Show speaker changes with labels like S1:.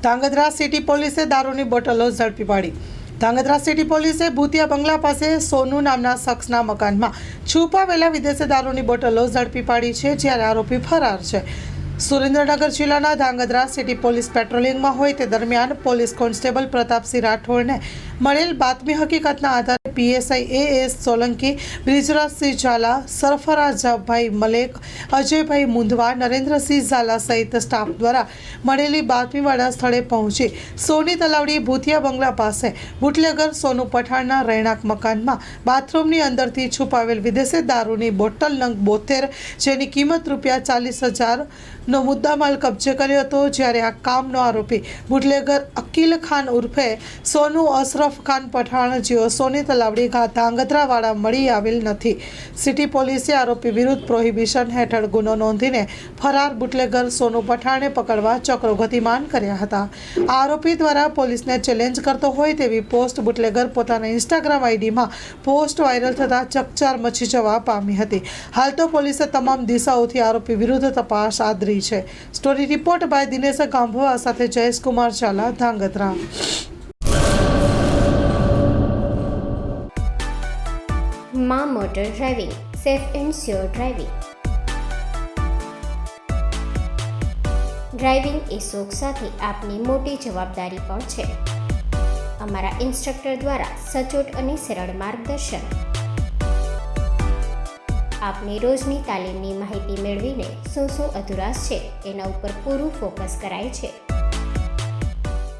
S1: Dhrangadhra city પોલીસે દારૂની બોટલો ઝડપી પાડી. ધાંગધ્રા સિટી પોલીસે ભૂતિયા બંગલા પાસે સોનુ નામના શખ્સના મકાનમાં છુપાવેલા વિદેશી દારૂની બોટલો ઝડપી પાડી છે, જ્યારે આરોપી ફરાર છે. સુરેન્દ્રનગર જિલ્લાના ધાંગધ્રા સિટી પોલીસ પેટ્રોલિંગમાં હોય તે દરમિયાન પોલીસ કોન્સ્ટેબલ પ્રતાપસિંહ રાઠોડને મળેલ બાતમી હકીકતના આધારે પીએસઆઈ એ.એસ. સોલંકી, બ્રિજરાજસિંહ ઝાલા, સરફરાજભાઈ મલેક, અજયભાઈ મુંદવા, નરેન્દ્રસિંહ ઝાલા સહિત સ્ટાફ દ્વારા મળેલી બાતમીવાળા સ્થળે પહોંચી સોની તલાવડી ભૂતિયા બંગલા પાસે બુટલેગર સોનુ પઠાણના રહેણાંક મકાનમાં બાથરૂમની અંદરથી છુપાવેલ વિદેશી દારૂની બોટલ નંગ 72, જેની કિંમત ₹40,000 નો મુદ્દામાલ કબજે કર્યો હતો. જ્યારે આ કામનો આરોપી બુટલેગર અકીલ ખાન ઉર્ફે સોનુ અશરફ ખાન પઠાણ, જેઓ સોની તલાવડી ધાંગધ્રાવાળા મળી આવેલ નથી. સિટી પોલીસે આરોપી વિરુદ્ધ પ્રોહિબિશન હેઠળ ગુનો નોંધીને ફરાર બુટલેગર સોનુ પઠાણને પકડવા ચક્રો ગતિમાન કર્યા હતા. આ આરોપી દ્વારા પોલીસને ચેલેન્જ કરતો હોય તેવી પોસ્ટ બુટલેગર પોતાના ઇન્સ્ટાગ્રામ આઈડીમાં પોસ્ટ વાયરલ થતાં ચકચાર મચી જવા પામી હતી. હાલ તો પોલીસે તમામ દિશાઓથી આરોપી વિરુદ્ધ તપાસ આદરી છે. Story report by Dinesh Gambhava સાથે જયેશકુમાર ઝાલા, ધાંગધ્રા.
S2: માં motor driving, safe and sure driving. Driving એ શોખ સાથે આપની મોટી જવાબદારી પણ છે. અમારા ઇન્સ્ટ્રક્ટર દ્વારા સચોટ અને સરળ માર્ગદર્શન. આપની રોજની તાલીમની માહિતી મેળવીને શું અધુરાશ છે એના ઉપર પૂરું ફોકસ કરાય છે.